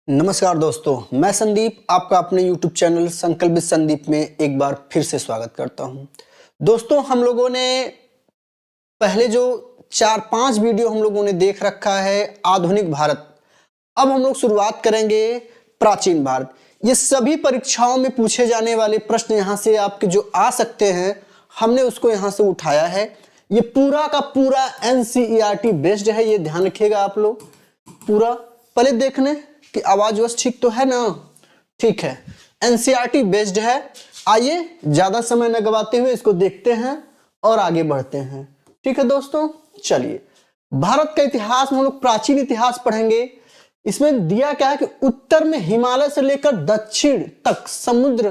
नमस्कार दोस्तों, मैं संदीप आपका अपने YouTube चैनल संकल्प विद संदीप में एक बार फिर से स्वागत करता हूं। दोस्तों, हम लोगों ने पहले जो 4-5 वीडियो हम लोगों ने देख रखा है आधुनिक भारत। अब हम लोग शुरुआत करेंगे प्राचीन भारत। ये सभी परीक्षाओं में पूछे जाने वाले प्रश्न यहाँ से आपके जो आ सकते हैं, हमने उसको यहाँ से उठाया है। ये पूरा का पूरा NCERT बेस्ड है, ये ध्यान रखिएगा आप लोग। पूरा पहले देखने कि आवाज बस ठीक तो है ना? ठीक है, NCERT बेस्ड है। आइए ज्यादा समय न गवाते हुए इसको देखते हैं और आगे बढ़ते हैं। ठीक है दोस्तों, चलिए भारत का इतिहास में हम लोग प्राचीन इतिहास पढ़ेंगे। इसमें दिया क्या है कि उत्तर में हिमालय से लेकर दक्षिण तक समुद्र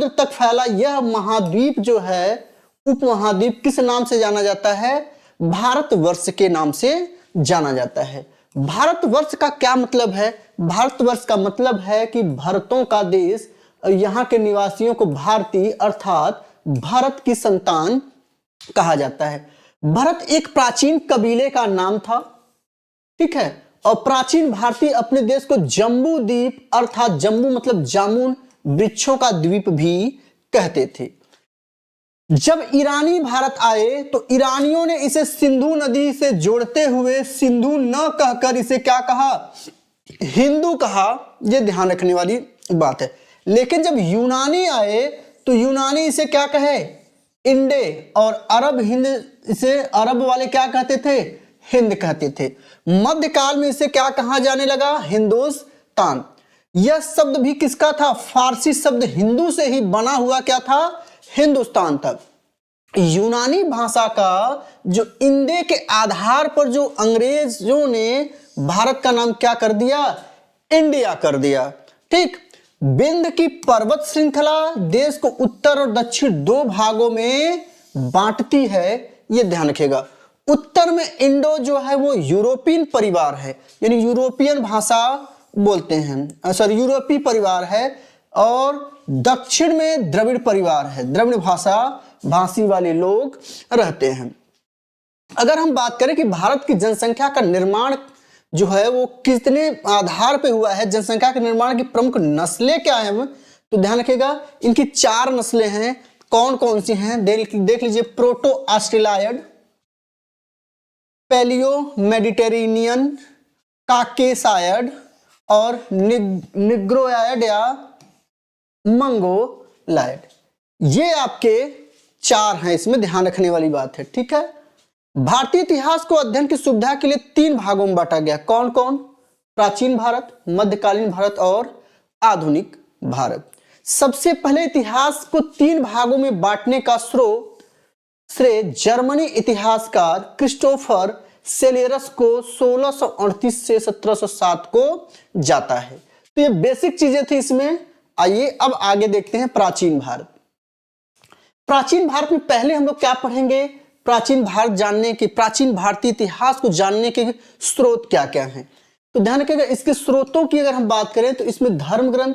तक फैला यह महाद्वीप जो है, उपमहाद्वीप किस नाम से जाना जाता है? भारतवर्ष के नाम से जाना जाता है। भारतवर्ष का क्या मतलब है? भारतवर्ष का मतलब है कि भारतों का देश, यहाँ के निवासियों को भारतीय अर्थात भारत की संतान कहा जाता है। भरत एक प्राचीन कबीले का नाम था, ठीक है। और प्राचीन भारतीय अपने देश को जम्बू द्वीप अर्थात जम्बू मतलब जामुन वृक्षों का द्वीप भी कहते थे। जब ईरानी भारत आए तो ईरानियों ने इसे सिंधु नदी से जोड़ते हुए सिंधु न कहकर इसे क्या कहा? हिंदू कहा। यह ध्यान रखने वाली बात है। लेकिन जब यूनानी आए तो यूनानी इसे क्या कहे? इंडे। और अरब हिंद, इसे अरब वाले क्या कहते थे? हिंद कहते थे। मध्यकाल में इसे क्या कहा जाने लगा? हिंदुस्तान। यह शब्द भी किसका था? फारसी शब्द हिंदू से ही बना हुआ क्या था? हिंदुस्तान तक। यूनानी भाषा का जो इंडे के आधार पर जो अंग्रेजों ने भारत का नाम क्या कर दिया? इंडिया कर दिया। ठीक। विंध्य की पर्वत श्रृंखला देश को उत्तर और दक्षिण दो भागों में बांटती है, यह ध्यान रखिएगा। उत्तर में इंडो जो है वो यूरोपियन परिवार है, यानी यूरोपियन भाषा बोलते हैं, यूरोपीय परिवार है। और दक्षिण में द्रविड़ परिवार है, द्रविड़ भाषी वाले लोग रहते हैं। अगर हम बात करें कि भारत की जनसंख्या का निर्माण जो है वो कितने आधार पे हुआ है, जनसंख्या के निर्माण की प्रमुख नस्लें क्या हैं, तो ध्यान रखिएगा इनकी 4 नस्लें हैं। कौन कौन सी हैं देख लीजिए। प्रोटो ऑस्ट्रेलायड, पैलियो मेडिटेरेनियन, काकेसायड और निग्रोयाड या मंगोलायड। ये आपके 4 हैं, इसमें ध्यान रखने वाली बात है। ठीक है। भारतीय इतिहास को अध्ययन की सुविधा के लिए 3 भागों में बांटा गया। कौन कौन? प्राचीन भारत, मध्यकालीन भारत और आधुनिक भारत। सबसे पहले इतिहास को 3 भागों में बांटने का श्रेय जर्मनी इतिहासकार क्रिस्टोफर सेलियरस को 1638 से 1707 को जाता है। तो ये बेसिक चीजें थी इसमें। आइए अब आगे देखते हैं प्राचीन भारत। प्राचीन भारत में पहले हम लोग क्या पढ़ेंगे? प्राचीन भारत जानने के, प्राचीन भारतीय इतिहास को जानने के स्रोत क्या क्या हैं। तो ध्यान रखिएगा, इसके स्रोतों की अगर हम बात करें तो इसमें धर्म ग्रंथ,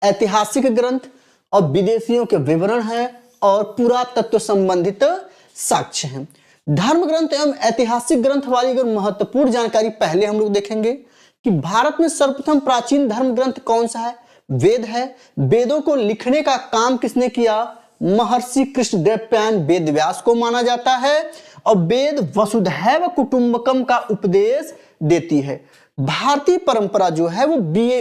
ऐतिहासिक ग्रंथ और विदेशियों के विवरण है और पुरातत्व संबंधित साक्ष्य हैं। धर्म ग्रंथ एवं ऐतिहासिक ग्रंथ वाली अगर महत्वपूर्ण जानकारी पहले हम लोग देखेंगे कि भारत में सर्वप्रथम प्राचीन धर्म ग्रंथ कौन सा है? वेद है। वेदों को लिखने का काम किसने किया? महर्षि कृष्णदेवराय वेद व्यास को माना जाता है। और वेद वसुधैव कुटुंबकम का उपदेश देती है। भारतीय परंपरा जो है वो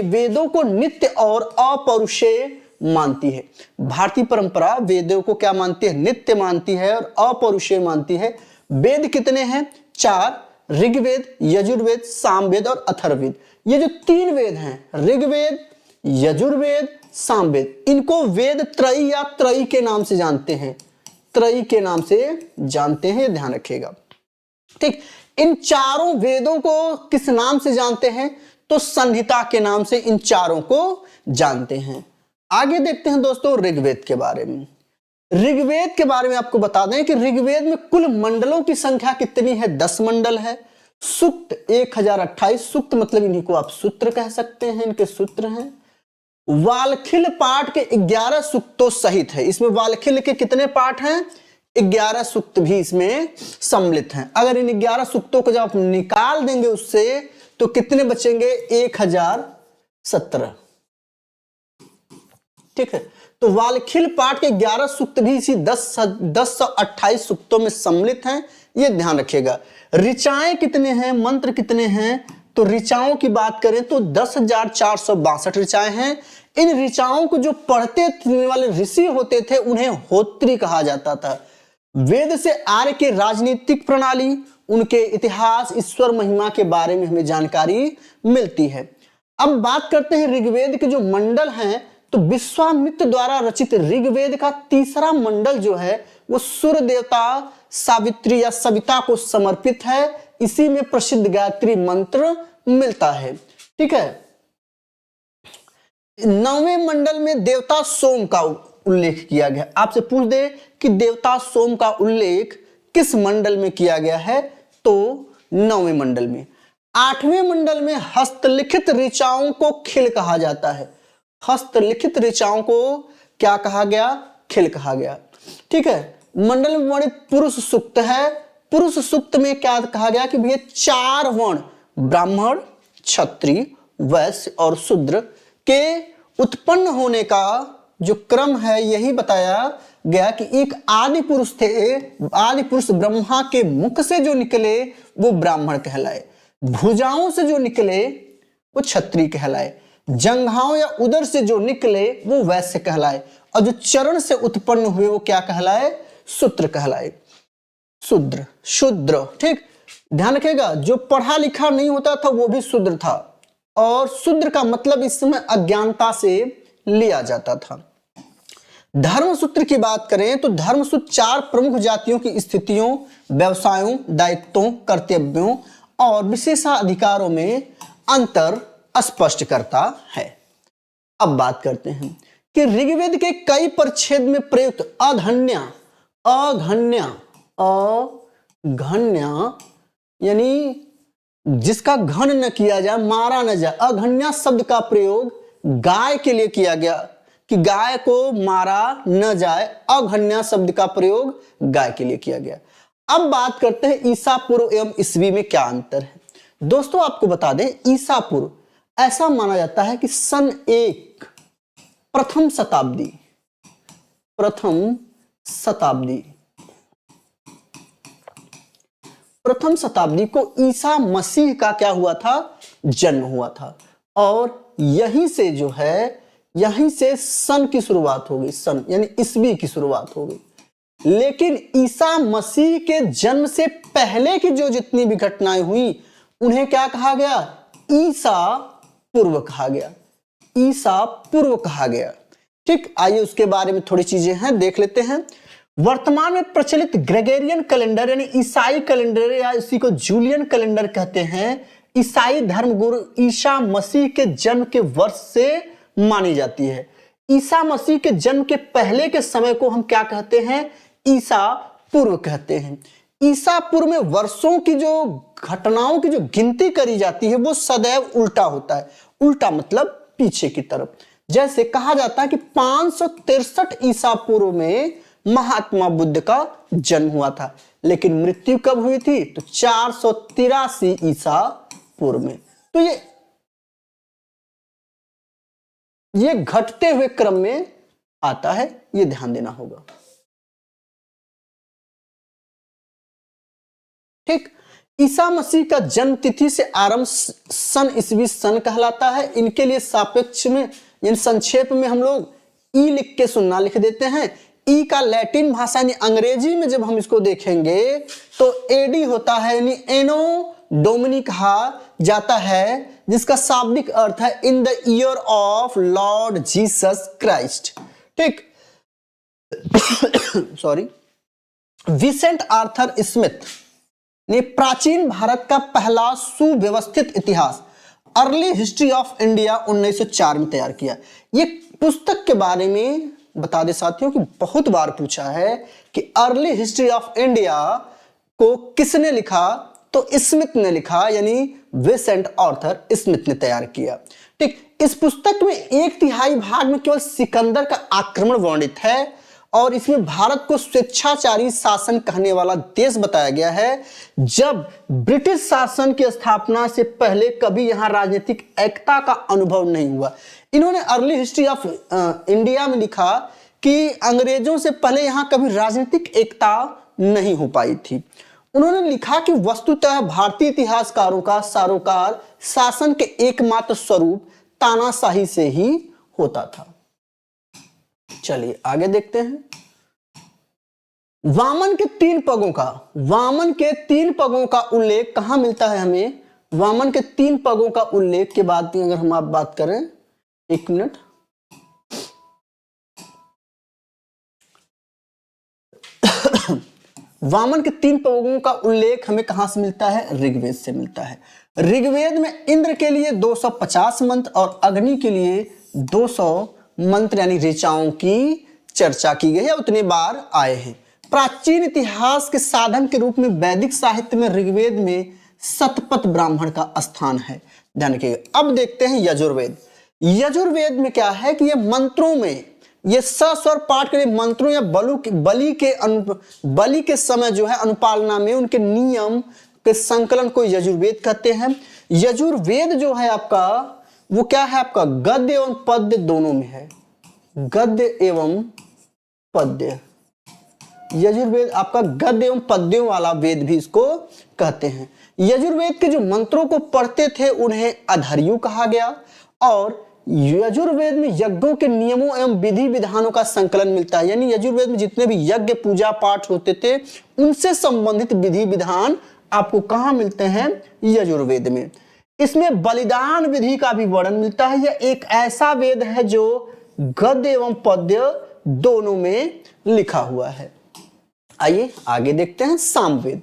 वेदों को नित्य और अपौरुषेय मानती है। भारतीय परंपरा वेदों को क्या मानती है? नित्य मानती है और अपौरुषेय मानती है। वेद कितने हैं? 4। ऋग्वेद, यजुर्वेद, सामवेद और अथर्ववेद। ये जो 3 वेद हैं, ऋग्वेद, यजुर्वेद, सामवेद, इनको वेद त्रयी या त्रयी के नाम से जानते हैं। त्रयी के नाम से जानते हैं, ध्यान रखिएगा। ठीक। इन चारों वेदों को किस नाम से जानते हैं? तो संहिता के नाम से इन चारों को जानते हैं। आगे देखते हैं दोस्तों ऋग्वेद के बारे में। ऋग्वेद के बारे में आपको बता दें कि ऋग्वेद में कुल मंडलों की संख्या कितनी है? 10 मंडल है। सूक्त 1028, सूक्त मतलब इन्हीं को आप सूत्र कह सकते हैं, इनके सूत्र हैं। वालखिल पाठ के 11 सूक्तों सहित है। इसमें वालखिल के कितने पाठ हैं? 11 सूक्त भी इसमें सम्मिलित हैं। अगर इन 11 सूक्तों को जब आप निकाल देंगे उससे तो कितने बचेंगे? 1017। ठीक है, तो वालखिल पाठ के 11 सूक्त भी इसी 1028 सूक्तों में सम्मिलित हैं, ये ध्यान रखिएगा। ऋचाएं कितने हैं, मंत्र कितने हैं? तो ऋचाओं की बात करें तो 10,462 ऋचाएं हैं। इन ऋचाओं को जो पढ़ते वाले ऋषि होते थे उन्हें होत्री कहा जाता था। वेद से आर्य के राजनीतिक प्रणाली, उनके इतिहास, ईश्वर महिमा के बारे में हमें जानकारी मिलती है। अब बात करते हैं ऋग्वेद के जो मंडल हैं, तो विश्वामित्र द्वारा रचित ऋग्वेद का तीसरा मंडल जो है वो सूर्य देवता सावित्री या सविता को समर्पित है। इसी में प्रसिद्ध गायत्री मंत्र मिलता है। ठीक है, 9वें मंडल में देवता सोम का उल्लेख किया गया। आपसे पूछ दे कि देवता सोम का उल्लेख किस मंडल में किया गया है? तो 9वें मंडल में। 8वें मंडल में हस्तलिखित ऋचाओं को खिल कहा जाता है। हस्तलिखित ऋचाओं को क्या कहा गया? खिल कहा गया। ठीक है, मंडल में वर्णित पुरुष सूक्त है। पुरुष सूक्त में क्या कहा गया कि भैया 4 वर्ण ब्राह्मण, क्षत्रिय, वैश्य और शूद्र के उत्पन्न होने का जो क्रम है यही बताया गया कि एक आदि पुरुष थे। आदि पुरुष ब्रह्मा के मुख से जो निकले वो ब्राह्मण कहलाए, भुजाओं से जो निकले वो क्षत्रिय कहलाए, जंघाओं या उदर से जो निकले वो वैश्य कहलाए, और जो चरण से उत्पन्न हुए वो क्या कहलाए? शूद्र कहलाए। शूद्र, शूद्र। ठीक, ध्यान रखिएगा, जो पढ़ा लिखा नहीं होता था वो भी शूद्र था, और शूद्र का मतलब इस समय अज्ञानता से लिया जाता था। धर्मसूत्र की बात करें तो धर्मसूत्र 4 प्रमुख जातियों की स्थितियों, व्यवसायों, दायित्वों, कर्तव्यों और विशेषाधिकारों में अंतर स्पष्ट करता है। अब बात करते हैं कि ऋग्वेद के कई परिच्छेद में प्रयुक्त अघन्या, अघन्या यानी जिसका घन न किया जाए, मारा न जाए, अघन्या शब्द का प्रयोग गाय के लिए किया गया कि गाय को मारा न जाए। अघन्या शब्द का प्रयोग गाय के लिए किया गया। अब बात करते हैं ईसा पूर्व एवं ईस्वी में क्या अंतर है। दोस्तों आपको बता दें, ईसा पूर्व ऐसा माना जाता है कि सन 1 प्रथम शताब्दी को ईसा मसीह का क्या हुआ था? जन्म हुआ था। और यहीं से जो है, यहीं से सन की शुरुआत हो गई, सन यानी ईस्वी की शुरुआत हो गई। लेकिन ईसा मसीह के जन्म से पहले की जो जितनी भी घटनाएं हुई उन्हें क्या कहा गया? ईसा पूर्व कहा गया। ईसा पूर्व कहा गया। ठीक, आइए उसके बारे में थोड़ी चीजें हैं, देख लेते हैं। वर्तमान में प्रचलित ग्रेगोरियन कैलेंडर यानी ईसाई कैलेंडर या इसी को जूलियन कैलेंडर कहते हैं, ईसाई धर्मगुरु ईसा मसीह के जन्म के वर्ष से मानी जाती है। ईसा मसीह के जन्म के पहले के समय को हम क्या कहते हैं? ईसा पूर्व कहते हैं। ईसा पूर्व में वर्षों की जो घटनाओं की जो गिनती करी जाती है वो सदैव उल्टा होता है। उल्टा मतलब पीछे की तरफ। जैसे कहा जाता है कि 563 ईसा पूर्व में महात्मा बुद्ध का जन्म हुआ था, लेकिन मृत्यु कब हुई थी? तो 483 ईसा पूर्व में। तो ये घटते हुए क्रम में आता है, ये ध्यान देना होगा। ठीक, ईसा मसीह का जन्म तिथि से आरंभ सन ईस्वी सन कहलाता है। इनके लिए सापेक्ष में यानी संक्षेप में हम लोग ई लिख के सुनना लिख देते हैं। ई का लैटिन भाषा यानी अंग्रेजी में जब हम इसको देखेंगे तो एडी होता है यानी एनो डोमिनी कहा जाता है, जिसका शाब्दिक अर्थ है in the year of Lord Jesus Christ. ठीक सॉरी, विसेंट आर्थर स्मिथ ने प्राचीन भारत का पहला सुव्यवस्थित इतिहास अर्ली हिस्ट्री ऑफ इंडिया 1904 में तैयार किया। ये पुस्तक के बारे में बता दे साथियों कि बहुत बार पूछा है कि अर्ली हिस्ट्री ऑफ इंडिया को किसने लिखा? तो स्मिथ ने लिखा, यानी विसेंट आर्थर स्मिथ ने तैयार किया। ठीक, इस पुस्तक में 1/3 भाग में केवल सिकंदर का आक्रमण वर्णित है और इसमें भारत को स्वेच्छाचारी शासन कहने वाला देश बताया गया है, जब ब्रिटिश शासन की स्थापना से पहले कभी यहाँ राजनीतिक एकता का अनुभव नहीं हुआ। इन्होंने अर्ली हिस्ट्री ऑफ इंडिया में लिखा कि अंग्रेजों से पहले यहाँ कभी राजनीतिक एकता नहीं हो पाई थी। उन्होंने लिखा कि वस्तुतः भारतीय इतिहासकारों का सारोकार शासन के एकमात्र स्वरूप तानाशाही से ही होता था। चलिए आगे देखते हैं। वामन के तीन पगों का उल्लेख कहां मिलता है हमें? वामन के तीन पगों का उल्लेख के बाद अगर हम आप बात करें, एक मिनट, वामन के तीन पगों का उल्लेख हमें कहां से मिलता है? ऋग्वेद से मिलता है। ऋग्वेद में इंद्र के लिए 250 मंत्र और अग्नि के लिए 200 मंत्र यानी ऋचाओं की चर्चा की गई है, उतने बार आए हैं। प्राचीन इतिहास के साधन के रूप में वैदिक साहित्य में ऋग्वेद में शतपथ ब्राह्मण का स्थान है। ध्यान रखिएगा। अब देखते हैं यजुर्वेद। यजुर्वेद में क्या है कि ये मंत्रों में, ये सस्वर पाठ के मंत्रों या बलि के समय जो है अनुपालना में उनके नियम के संकलन को यजुर्वेद कहते हैं। यजुर्वेद जो है आपका वो क्या है? आपका गद्य एवं पद्य दोनों में है। गद्य एवं पद्य, यजुर्वेद आपका गद्य एवं पद्यों वाला वेद भी इसको कहते हैं। यजुर्वेद के जो मंत्रों को पढ़ते थे उन्हें अधर्यु कहा गया, और यजुर्वेद में यज्ञों के नियमों एवं विधि विधानों का संकलन मिलता है। यानी यजुर्वेद में जितने भी यज्ञ पूजा पाठ होते थे उनसे संबंधित विधि विधान आपको कहां मिलते हैं? यजुर्वेद में। इसमें बलिदान विधि का भी वर्णन मिलता है। यह एक ऐसा वेद है जो गद्य एवं पद्य दोनों में लिखा हुआ है। आइए आगे देखते हैं सामवेद।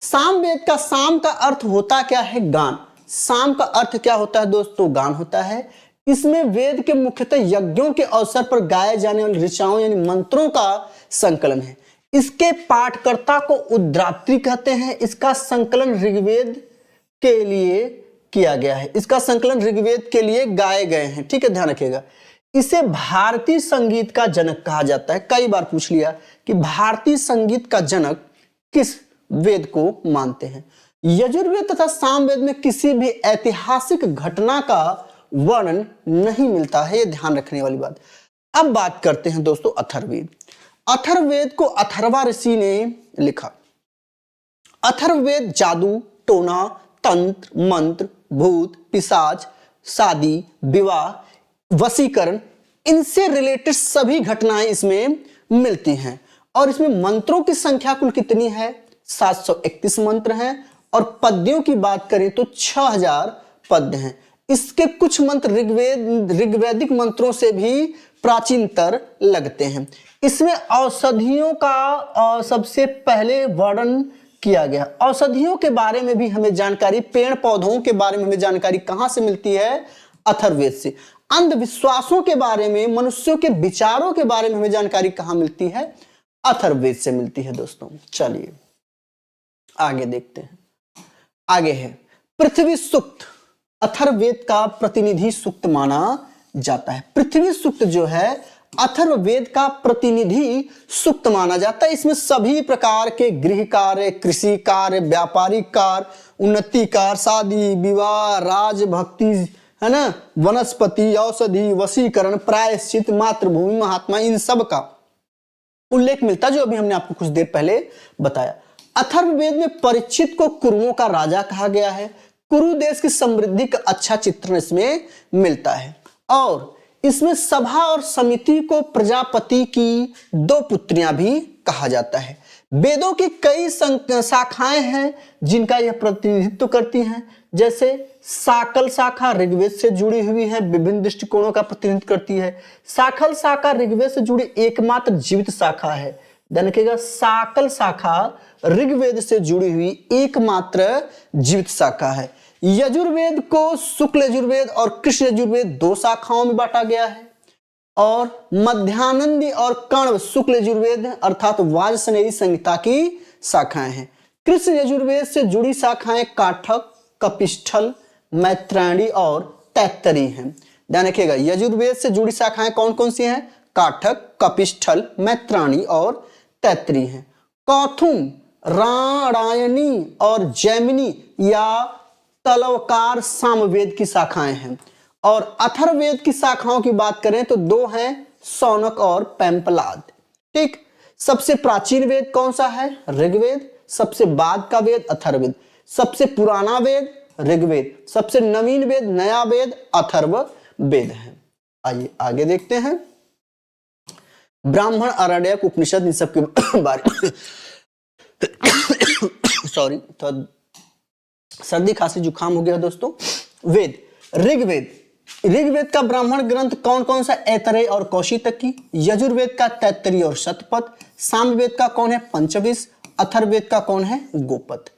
सामवेद का साम का अर्थ होता क्या है? गान। साम का अर्थ क्या होता है दोस्तों? गान होता है। इसमें वेद के मुख्यतः यज्ञों के अवसर पर गाए जाने वाली ऋचाओं यानी मंत्रों का संकलन है। इसके पाठकर्ता को उद्रात्री कहते हैं। इसका संकलन ऋग्वेद के लिए किया गया है। इसका संकलन ऋग्वेद के लिए गाए गए हैं। ठीक है, ध्यान रखिएगा। इसे भारतीय संगीत का जनक कहा जाता है। कई बार पूछ लिया कि भारतीय संगीत का जनक किस वेद को मानते हैं? यजुर्वेद तथा सामवेद में किसी भी ऐतिहासिक घटना का वर्णन नहीं मिलता है, ये ध्यान रखने वाली बात। अब बात करते हैं दोस्तों अथर्ववेद। अथर्ववेद को अथर्वा ऋषि ने लिखा। अथर्ववेद जादू, टोना, तंत्र, मंत्र, भूत, पिशाच, शादी, विवाह, वशीकरण, इनसे रिलेटेड सभी घटनाएं इसमें मिलती हैं। और इसमें मंत्रों की संख्या कुल कितनी है? 731 मंत्र हैं, और पद्यों की बात करें तो 6000 पद्य हैं। इसके कुछ मंत्र ऋग्वैदिक मंत्रों से भी प्राचीनतर लगते हैं। इसमें औषधियों का सबसे पहले वर्णन किया गया। औषधियों के बारे में भी हमें जानकारी, पेड़ पौधों के बारे में हमें जानकारी कहां से मिलती है? अथर्ववेद से। अंधविश्वासों के बारे में, मनुष्यों के विचारों के बारे में हमें जानकारी कहां मिलती है? अथर्ववेद से मिलती है दोस्तों। चलिए आगे देखते हैं। आगे है पृथ्वी सूक्त। अथर्ववेद का प्रतिनिधि सूक्त माना जाता है। पृथ्वी सूक्त जो है अथर्ववेद का प्रतिनिधि सूक्त माना जाता है। इसमें सभी प्रकार के गृह कार्य, कृषि कार्य, व्यापारिक कार्य, उन्नति कार्य, शादी, विवाह, राजभक्ति, है ना, वनस्पति, औषधि, वशीकरण, प्रायश्चित, मातृभूमि, महात्मा, इन सब का उल्लेख मिलता है, जो अभी हमने आपको कुछ देर पहले बताया। अथर्ववेद में परीक्षित को कुरुओं का राजा कहा गया है। कुरु देश की समृद्धि का अच्छा चित्रण इसमें मिलता है। और इसमें सभा और समिति को प्रजापति की 2 पुत्रियां भी कहा जाता है। वेदों की कई शाखाएं हैं जिनका यह प्रतिनिधित्व करती हैं। जैसे साकल शाखा ऋग्वेद से जुड़ी हुई है, विभिन्न दृष्टिकोणों का प्रतिनिधित्व करती है। साकल शाखा ऋग्वेद से जुड़ी एकमात्र जीवित शाखा है। ध्यान रखिएगा, साकल शाखा ऋग्वेद से जुड़ी हुई एकमात्र जीवित शाखा है। यजुर्वेद को शुक्ल यजुर्वेद और कृष्ण यजुर्वेद 2 शाखाओं में बांटा गया है। और मध्यानंदी और कण्व शुक्ल यजुर्वेद अर्थात वाजसनेयी संहिता की शाखाएं हैं। कृष्ण यजुर्वेद से जुड़ी शाखाएं काठक, कपिष्ठल, मैत्रायणी और तैत्तरी हैं। ध्यान रखिएगा, यजुर्वेद से जुड़ी शाखाएं कौन कौन सी हैं? काठक, कपिस्थल, मैत्राणी और तैत्तिरी हैं। कौथुम, राणायनी और जैमिनी या तलवकार सामवेद की शाखाएं हैं। और अथर्ववेद की शाखाओं की बात करें तो दो हैं, शौनक और पैंपलाद। ठीक, सबसे प्राचीन वेद कौन सा है? ऋग्वेद। सबसे बाद का वेद अथर्ववेद। सबसे पुराना वेद ऋग्वेद। सबसे नवीन वेद, नया वेद अथर्ववेद है। आइए आगे देखते हैं। ब्राह्मण, आरण्यक, उपनिषद, इन सब के बारे सॉरी, तो सर्दी खांसी जुकाम हो गया दोस्तों। वेद, ऋग्वेद। ऋग्वेद का ब्राह्मण ग्रंथ कौन कौन सा? ऐतरेय और कौशितकी। यजुर्वेद का तैत्तिरीय और शतपथ। सामवेद का कौन है? पंचविश। अथर्ववेद का कौन है? गोपथ।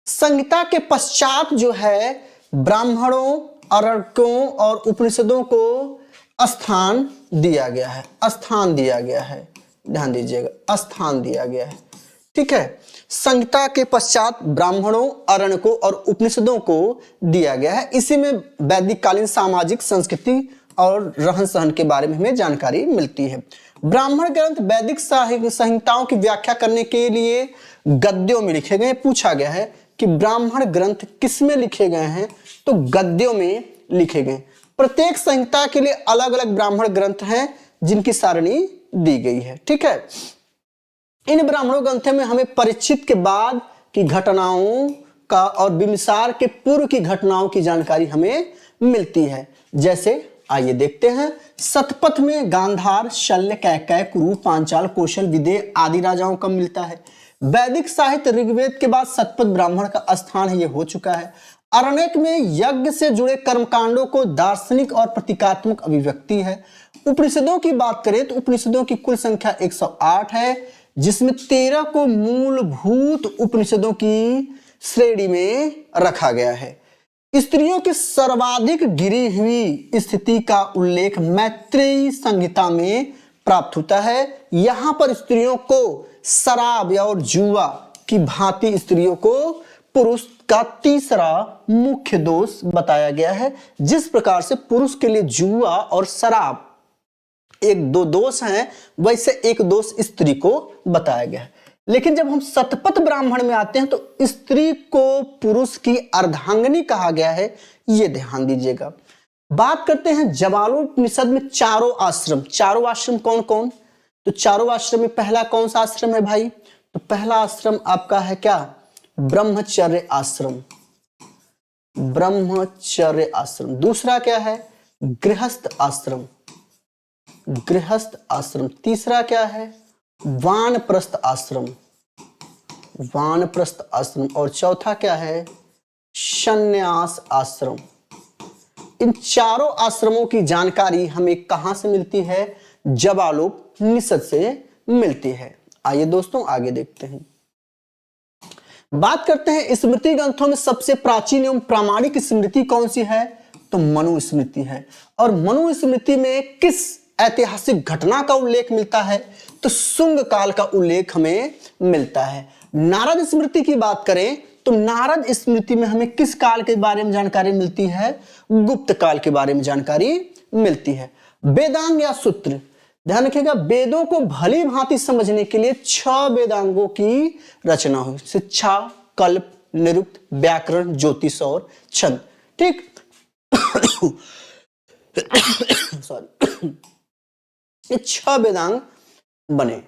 संहिता के पश्चात जो है ब्राह्मणों, अरण्यकों और उपनिषदों को स्थान दिया गया है। स्थान दिया गया है, ध्यान दीजिएगा, स्थान दिया गया है। ठीक है, संहिता के पश्चात ब्राह्मणों, अरण्यकों और उपनिषदों को दिया गया है। इसी में वैदिक कालीन सामाजिक संस्कृति और रहन सहन के बारे में हमें जानकारी मिलती है। ब्राह्मण ग्रंथ वैदिक संहिताओं की व्याख्या करने के लिए गद्यों में लिखे गए। पूछा गया है कि ब्राह्मण ग्रंथ किस में लिखे गए हैं, तो गद्यों में लिखे गए। प्रत्येक संहिता के लिए अलग अलग ब्राह्मण ग्रंथ हैं जिनकी सारणी दी गई है। ठीक है, इन ब्राह्मणों ग्रंथों में हमें परीक्षित के बाद की घटनाओं का और बिंबिसार के पूर्व की घटनाओं की जानकारी हमें मिलती है। जैसे आइए देखते हैं। शतपथ में गांधार, शल्य, कैकेय, कुरु, पांचाल, कौशल, विदेह आदि राजाओं का मिलता है। वैदिक साहित्य ऋग्वेद के बाद शतपथ ब्राह्मण का स्थान है, यह हो चुका है। अरण्यक में यज्ञ से जुड़े कर्मकांडों को दार्शनिक और प्रतीकात्मक अभिव्यक्ति है। उपनिषदों की बात करें तो उपनिषदों की कुल संख्या 108 है, जिसमें 13 को मूलभूत उपनिषदों की श्रेणी में रखा गया है। स्त्रियों की सर्वाधिक गिरी हुई स्थिति का उल्लेख मैत्रेयी संहिता में प्राप्त होता है। यहां पर स्त्रियों को शराब और जुआ की भांति स्त्रियों को पुरुष का तीसरा मुख्य दोष बताया गया है। जिस प्रकार से पुरुष के लिए जुआ और शराब एक दो दोष हैं, वैसे एक दोष स्त्री को बताया गया है। लेकिन जब हम शतपथ ब्राह्मण में आते हैं तो स्त्री को पुरुष की अर्धांगिनी कहा गया है, ये ध्यान दीजिएगा। बात करते हैं जबालोपनिषद में चारों आश्रम। चारों आश्रम कौन कौन? तो चारों आश्रम में पहला कौन सा आश्रम है भाई? तो पहला आश्रम आपका है क्या? ब्रह्मचर्य आश्रम। ब्रह्मचर्य आश्रम। दूसरा क्या है? गृहस्थ आश्रम। गृहस्थ आश्रम। तीसरा क्या है? वानप्रस्थ आश्रम। वानप्रस्थ आश्रम। और चौथा क्या है? संन्यास आश्रम। इन चारों आश्रमों की जानकारी हमें कहां से मिलती है? जबालोपनिषद से मिलती है। आइए दोस्तों आगे देखते हैं। बात करते हैं स्मृति ग्रंथों में सबसे प्राचीन एवं प्रामाणिक स्मृति कौन सी है? तो मनु स्मृति है। और मनु स्मृति में किस ऐतिहासिक घटना का उल्लेख मिलता है? तो शुंग काल का उल्लेख हमें मिलता है। नारद स्मृति की बात करें तो नारद स्मृति में हमें किस काल के बारे में जानकारी मिलती है? गुप्त काल के बारे में जानकारी मिलती है। वेदांग या सूत्र, ध्यान रखिएगा, वेदों को भली भांति समझने के लिए 6 वेदांगों की रचना हुई। शिक्षा, कल्प, निरुक्त, व्याकरण, ज्योतिष और छंद। ठीक सॉरी, ये 6 वेदांग बने।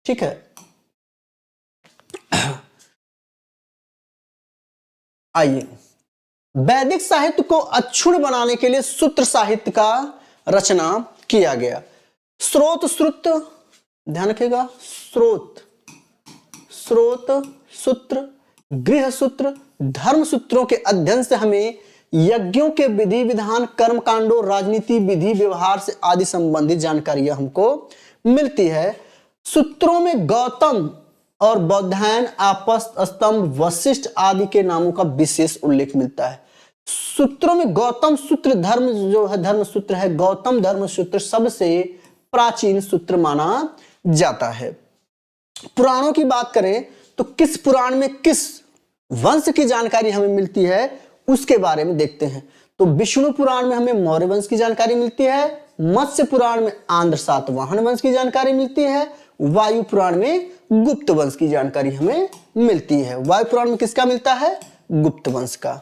ठीक है, आइए वैदिक साहित्य को अक्षुण्ण बनाने के लिए सूत्र साहित्य का रचना किया गया। स्रोत सूत्र, ध्यान रखिएगा, स्रोत सूत्र, गृह सूत्र, धर्म सूत्रों के अध्ययन से हमें यज्ञों के विधि विधान, कर्म कांडों, राजनीति, विधि व्यवहार से आदि संबंधित जानकारियां हमको मिलती है। सूत्रों में गौतम और बौधायन, आपस्त, स्तंभ, वशिष्ठ आदि के नामों का विशेष उल्लेख मिलता है। सूत्रों में गौतम सूत्र धर्म जो है, धर्म सूत्र है, गौतम धर्म सूत्र सबसे प्राचीन सूत्र माना जाता है। पुराणों की बात करें तो किस पुराण में किस वंश की जानकारी हमें मिलती है उसके बारे में देखते हैं। तो विष्णु पुराण में हमें मौर्य वंश की जानकारी मिलती है, मत्स्य पुराण में आंध्र सातवाहन वंश की जानकारी मिलती है, वायु पुराण में गुप्त वंश की जानकारी हमें मिलती है। वायु पुराण में किसका मिलता है? गुप्त वंश का।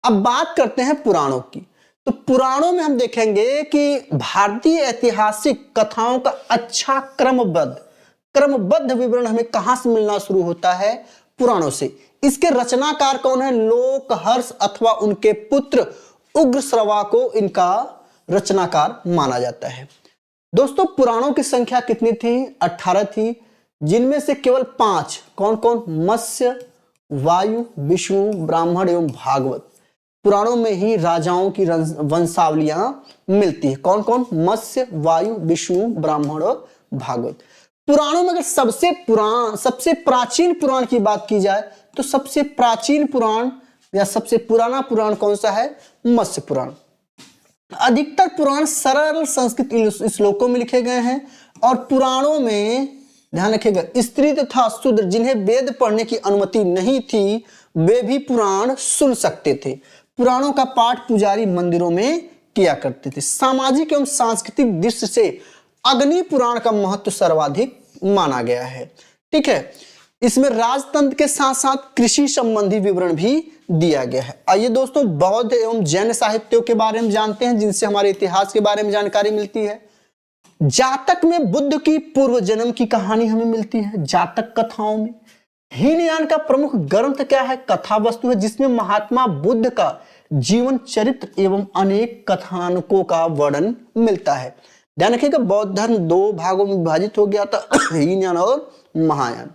अब बात करते हैं पुराणों की। तो पुराणों में हम देखेंगे कि भारतीय ऐतिहासिक कथाओं का अच्छा क्रमबद्ध विवरण हमें कहां से मिलना शुरू होता है? पुराणों से। इसके रचनाकार कौन है? लोकहर्ष अथवा उनके पुत्र उग्रश्रवा को इनका रचनाकार माना जाता है। दोस्तों, पुराणों की संख्या कितनी थी? 18 थी, जिनमें से केवल 5 कौन कौन? मत्स्य, वायु, विष्णु, ब्राह्मण एवं भागवत। पुराणों में ही राजाओं की वंशावलियां मिलती है। कौन कौन? मत्स्य, वायु, विष्णु, ब्राह्मण और भागवत। पुराणों में अगर सबसे प्राचीन पुराण की बात की जाए तो सबसे प्राचीन पुराण या सबसे पुराना पुराण कौन सा है? मत्स्य पुराण। अधिकतर पुराण सरल संस्कृत श्लोकों में लिखे गए हैं और पुराणों में ध्यान रखिएगा, स्त्री तथा शूद्र जिन्हें वेद पढ़ने की अनुमति नहीं थी वे भी पुराण सुन सकते थे। पुराणों का पाठ पुजारी मंदिरों में किया करते थे। सामाजिक एवं सांस्कृतिक दृष्टि से अग्नि पुराण का महत्व सर्वाधिक माना गया है। ठीक है, इसमें राजतंत्र के साथ साथ कृषि संबंधी विवरण भी दिया गया है। आइए दोस्तों, बौद्ध एवं जैन साहित्यों के बारे में जानते हैं, जिनसे हमारे इतिहास के बारे में जानकारी मिलती है। जातक में बुद्ध की पूर्व जन्म की कहानी हमें मिलती है। जातक कथाओं में हीनयान का प्रमुख ग्रंथ क्या है? कथा वस्तु है, जिसमें महात्मा बुद्ध का जीवन चरित्र एवं अनेक कथानकों का वर्णन मिलता है। ध्यान रखिएगा, बौद्ध धर्म 2 भागों में विभाजित हो गया था, हीनयान और महायान।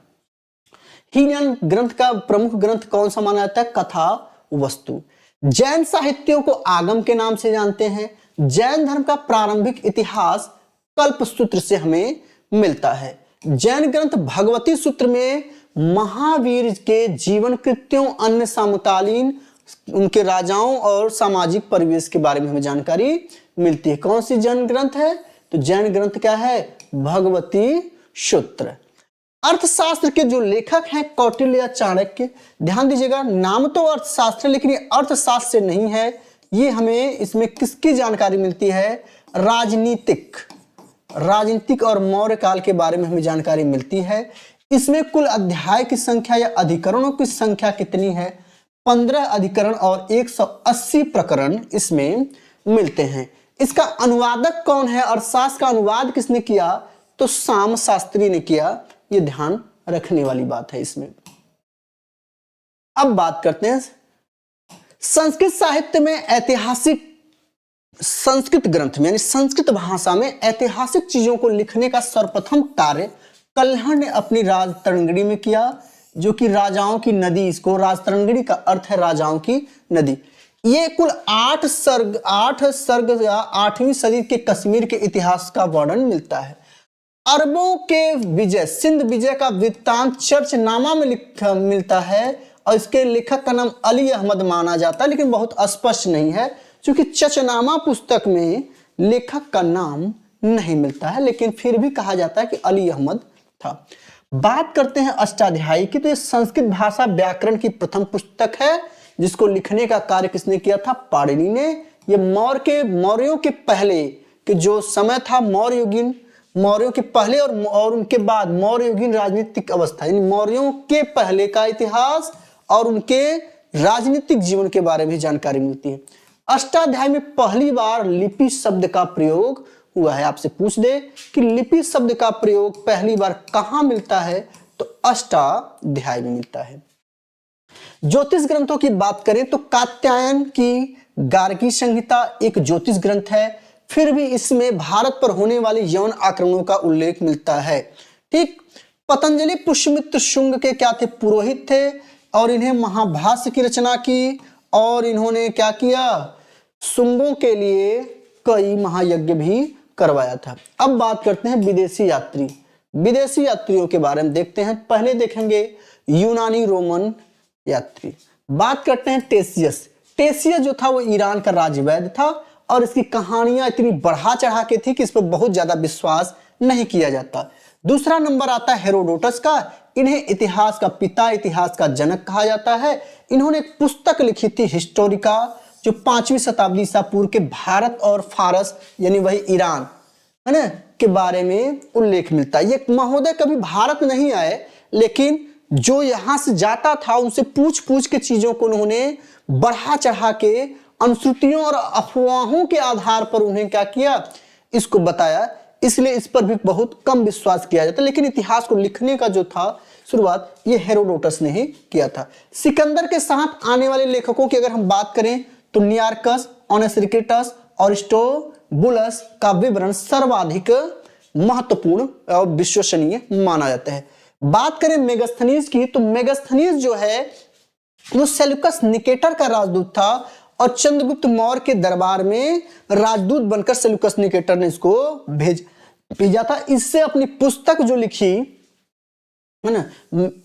हीनयान ग्रंथ का प्रमुख ग्रंथ कौन सा माना जाता है? कथा वस्तु। जैन साहित्यों को आगम के नाम से जानते हैं। जैन धर्म का प्रारंभिक इतिहास कल्पसूत्र से हमें मिलता है। जैन ग्रंथ भगवती सूत्र में महावीर के जीवन कृत्यों, अन्य समकालीन उनके राजाओं और सामाजिक परिवेश के बारे में हमें जानकारी मिलती है। कौन सी जैन ग्रंथ है? तो जैन ग्रंथ क्या है? भगवती सूत्र। अर्थशास्त्र के जो लेखक हैं कौटिल्य या चाणक्य। ध्यान दीजिएगा, नाम तो अर्थशास्त्र लेकिन ये अर्थशास्त्र से नहीं है। ये हमें इसमें किसकी जानकारी मिलती है? राजनीतिक और मौर्य काल के बारे में हमें जानकारी मिलती है। इसमें कुल अध्याय की संख्या या अधिकरणों की संख्या कितनी है? 15 अधिकरण और 180 प्रकरण इसमें मिलते हैं। इसका अनुवादक कौन है? अर्थशास्त्र का अनुवाद किसने किया? तो साम शास्त्री ने किया। ये ध्यान रखने वाली बात है इसमें। अब बात करते हैं संस्कृत साहित्य में ऐतिहासिक संस्कृत ग्रंथ में यानी संस्कृत भाषा में ऐतिहासिक चीजों को लिखने का सर्वप्रथम कार्य कल्हण ने अपनी राजतरंगिणी में किया, जो कि राजाओं की नदी, इसको राजतरंगिणी का अर्थ है राजाओं की नदी। ये कुल 8 सर्ग या 8वीं सदी के कश्मीर के इतिहास का वर्णन मिलता है। अरबों के विजय, सिंध विजय का वृत्तांत चर्चनामा में मिलता है और इसके लेखक का नाम अली अहमद माना जाता है, लेकिन बहुत स्पष्ट नहीं है क्योंकि चर्चनामा पुस्तक में लेखक का नाम नहीं मिलता है, लेकिन फिर भी कहा जाता है कि अली अहमद था। बात करते हैं अष्टाध्यायी की, तो ये संस्कृत भाषा व्याकरण की प्रथम पुस्तक है जिसको लिखने का कार्य किसने किया था? पाणिनि ने। ये मौर्यों के पहले के जो समय था, मौर्यों के पहले और उनके बाद मौर्य युगीन राजनीतिक अवस्था, यानी मौर्यों के पहले का इतिहास और उनके राजनीतिक जीवन के बारे में जानकारी मिलती है। अष्टाध्याय में पहली बार लिपि शब्द का प्रयोग हुआ है। आपसे पूछ दे कि लिपि शब्द का प्रयोग पहली बार कहां मिलता है? तो अष्टाध्याय में मिलता है। ज्योतिष ग्रंथों की बात करें तो कात्यायन की गार्गी संहिता एक ज्योतिष ग्रंथ है, फिर भी इसमें भारत पर होने वाले यौन आक्रमणों का उल्लेख मिलता है। ठीक, पतंजलि पुष्यमित्र शुंग के क्या थे? पुरोहित थे और इन्हें महाभाष्य की रचना की और इन्होंने क्या किया? शुंगों के लिए कई महायज्ञ भी करवाया था। अब बात करते हैं विदेशी यात्रियों के बारे में देखते हैं। पहले देखेंगे यूनानी रोमन यात्री। बात करते हैं टेसियस जो था वो ईरान का राजवैद्य था और इसकी कहानियां इतनी बढ़ा चढ़ा के थी कि इस पर बहुत ज्यादा विश्वास नहीं किया जाता। दूसरा नंबर आता है हेरोडोटस का। इन्हें इतिहास का पिता, इतिहास का जनक कहा जाता है। इन्होंने एक पुस्तक लिखी थी हिस्टोरिका, जो 5वीं शताब्दी ईसा पूर्व के भारत और फारस यानी वही ईरान है ना के बारे में उल्लेख मिलता है। ये महोदय कभी भारत नहीं आए, लेकिन जो यहां से जाता था उनसे पूछ पूछ के चीजों को उन्होंने बढ़ा चढ़ा के अनुश्रुतियों और अफवाहों के आधार पर उन्हें क्या किया, इसको बताया। इसलिए इस पर भी बहुत कम विश्वास किया जाता है। लेकिन इतिहास को लिखने का जो था शुरुआत ये हेरोडोटस ने ही किया था। सिकंदर के साथ आने वाले लेखकों की अगर हम बात करें तो नियार्कस, ओनेसिक्रिटस और अरिस्टोबुलस का विवरण सर्वाधिक महत्वपूर्ण और विश्वसनीय माना जाता है। बात करें मेगास्थनीज की तो मेगास्थनीज जो है वो सेल्यूकस निकेटर का राजदूत था और चंद्रगुप्त मौर्य के दरबार में राजदूत बनकर सेल्यूकस निकेटर ने इसको भेजा था। इससे अपनी पुस्तक जो लिखी है ना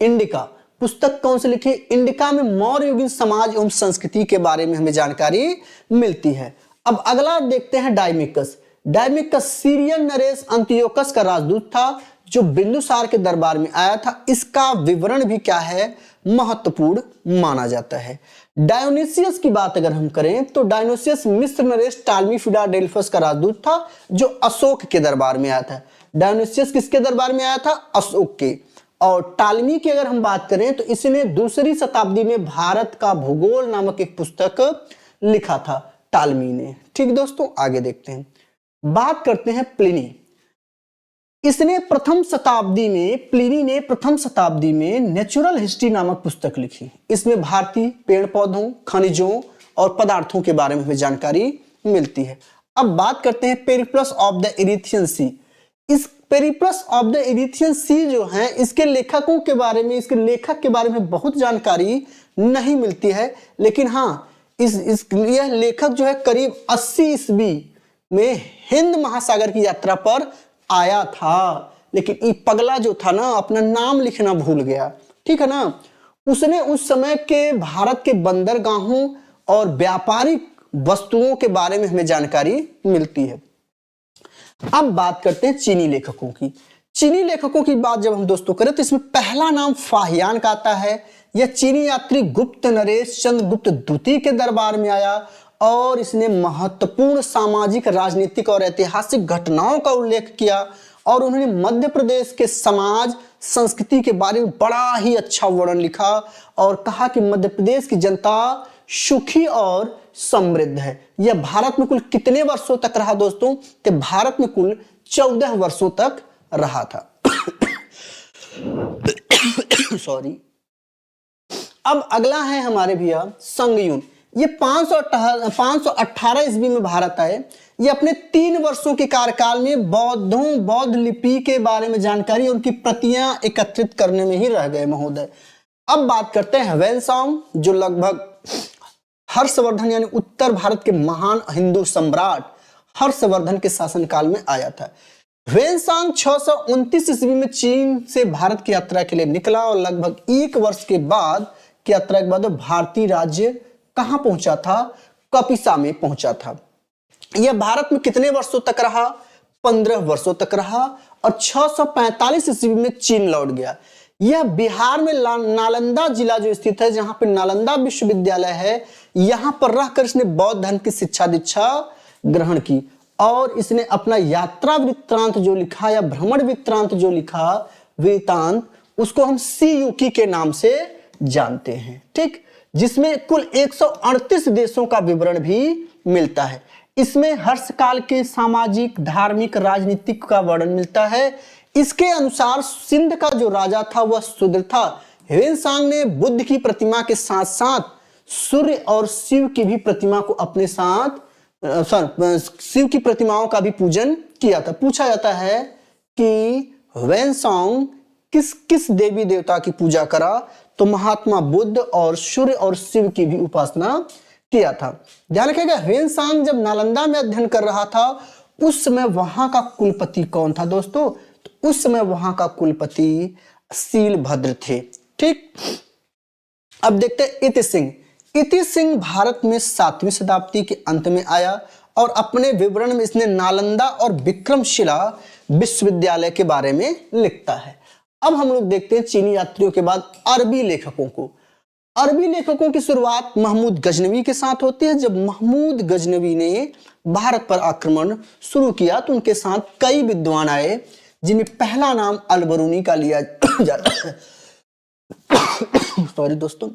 इंडिका, पुस्तक कौन सी लिखी, इंडिका में मौर्य युगीन समाज एवं संस्कृति के बारे में हमें जानकारी मिलती है। अब अगला देखते हैं डायमिकस। डायमिकस सीरियन नरेश अंतियोकस का राजदूत था जो बिंदुसार के दरबार में आया था। इसका विवरण भी क्या है, महत्वपूर्ण माना जाता है। डायोनिसियस की बात अगर हम करें तो डायोनिसियस मिस्र नरेश टालमी फिलाडेल्फस का राजदूत था जो अशोक के दरबार में आया था। डायोनिसियस किसके दरबार में आया था, अशोक के। और टालमी की अगर हम बात करें तो इसने 2री शताब्दी में भारत का भूगोल नामक एक पुस्तक लिखा था टालमी ने। ठीक दोस्तों, आगे देखते हैं, बात करते हैं प्लिनी। इसने प्लिनी ने प्रथम शताब्दी में नेचुरल हिस्ट्री नामक पुस्तक लिखी। इसमें भारतीय पेड़ पौधों, खनिजों और पदार्थों के बारे में हमें जानकारी मिलती है। अब बात करते हैं पेरिप्लस ऑफ द इरिथियन सी। इस पेरिप्लस ऑफ द इरिथियन सी जो है इसके लेखकों के बारे में, इसके लेखक के बारे में बहुत जानकारी नहीं मिलती है। लेकिन हाँ, यह लेखक जो है करीब 80 ईस्वी में हिंद महासागर की यात्रा पर आया था। लेकिन ये पगला जो था ना अपना नाम लिखना भूल गया। ठीक है ना, उसने उस समय के भारत के बंदरगाहों और व्यापारिक वस्तुओं के बारे में हमें जानकारी मिलती है। अब बात करते हैं चीनी लेखकों की। चीनी लेखकों की बात जब हम दोस्तों करें तो इसमें पहला नाम फाहियान का आता है। यह चीनी यात्री गुप्त नरेश चंद्रगुप्त द्वितीय के दरबार में आया और इसने महत्वपूर्ण सामाजिक, राजनीतिक और ऐतिहासिक घटनाओं का उल्लेख किया और उन्होंने मध्य प्रदेश के समाज संस्कृति के बारे में बड़ा ही अच्छा वर्णन लिखा और कहा कि मध्य प्रदेश की जनता सुखी और समृद्ध है। यह भारत में कुल कितने वर्षों तक रहा दोस्तों, कि भारत में कुल 14 वर्षों तक रहा था। सॉरी। अब अगला है हमारे भैया संगयुन। ये 518 ईस्वी में भारत आए। ये अपने 3 वर्षों के कार्यकाल में बौद्ध लिपि के बारे में जानकारी, उनकी प्रतियां एकत्रित करने में ही रह गए महोदय। अब बात करते हैं ह्वेनसांग जो लगभग हर्षवर्धन यानी उत्तर भारत के महान हिंदू सम्राट हर्षवर्धन के शासनकाल में आया था। ह्वेनसांग 629 ईस्वी में चीन से भारत की यात्रा के लिए निकला और लगभग 1 वर्ष के बाद की यात्रा के बाद भारतीय राज्य कहां पहुंचा था, कपिसा में पहुंचा था। यह भारत में कितने वर्षों तक रहा, 15 वर्षों तक रहा और 645 ईस्वी में चीन लौट गया। यह बिहार में नालंदा जिला जो स्थित है, जहां पे नालंदा विश्वविद्यालय है, यहां पर रहकर इसने बौद्ध धर्म की शिक्षा दीक्षा ग्रहण की और इसने अपना यात्रा वृत्तांत जो लिखा या भ्रमण वृत्तांत जो लिखा वृत्तांत, उसको हम सीयूकी के नाम से जानते हैं। ठीक, जिसमें कुल 138 देशों का विवरण भी मिलता है। इसमें हर्षकाल के सामाजिक, धार्मिक, राजनीतिक का वर्णन मिलता है। इसके अनुसार सिंध का जो राजा था वह शूद्र था। ह्वेनसांग ने बुद्ध की प्रतिमा के साथ साथ सूर्य और शिव की भी प्रतिमा को अपने साथ शिव की प्रतिमाओं का भी पूजन किया था। पूछा जाता है कि ह्वेनसांग किस किस देवी देवता की पूजा करा, तो महात्मा बुद्ध और सूर्य और शिव की भी उपासना किया था। ध्यान रखिएगा, ह्वेनसांग जब नालंदा में अध्ययन कर रहा था उस समय वहां का कुलपति कौन था दोस्तों, तो उस समय वहां का कुलपति शीलभद्र थे। ठीक, अब देखते हैं इति सिंह। इति सिंह भारत में 7वीं शताब्दी के अंत में आया और अपने विवरण में इसने नालंदा और विक्रमशिला विश्वविद्यालय के बारे में लिखता है। अब हम लोग देखते हैं चीनी यात्रियों के बाद अरबी लेखकों को। अरबी लेखकों की शुरुआत महमूद गजनवी के साथ होती है। जब महमूद गजनवी ने भारत पर आक्रमण शुरू किया तो उनके साथ कई विद्वान आए, जिनमें पहला नाम अलबरूनी का लिया जाता है। सॉरी दोस्तों,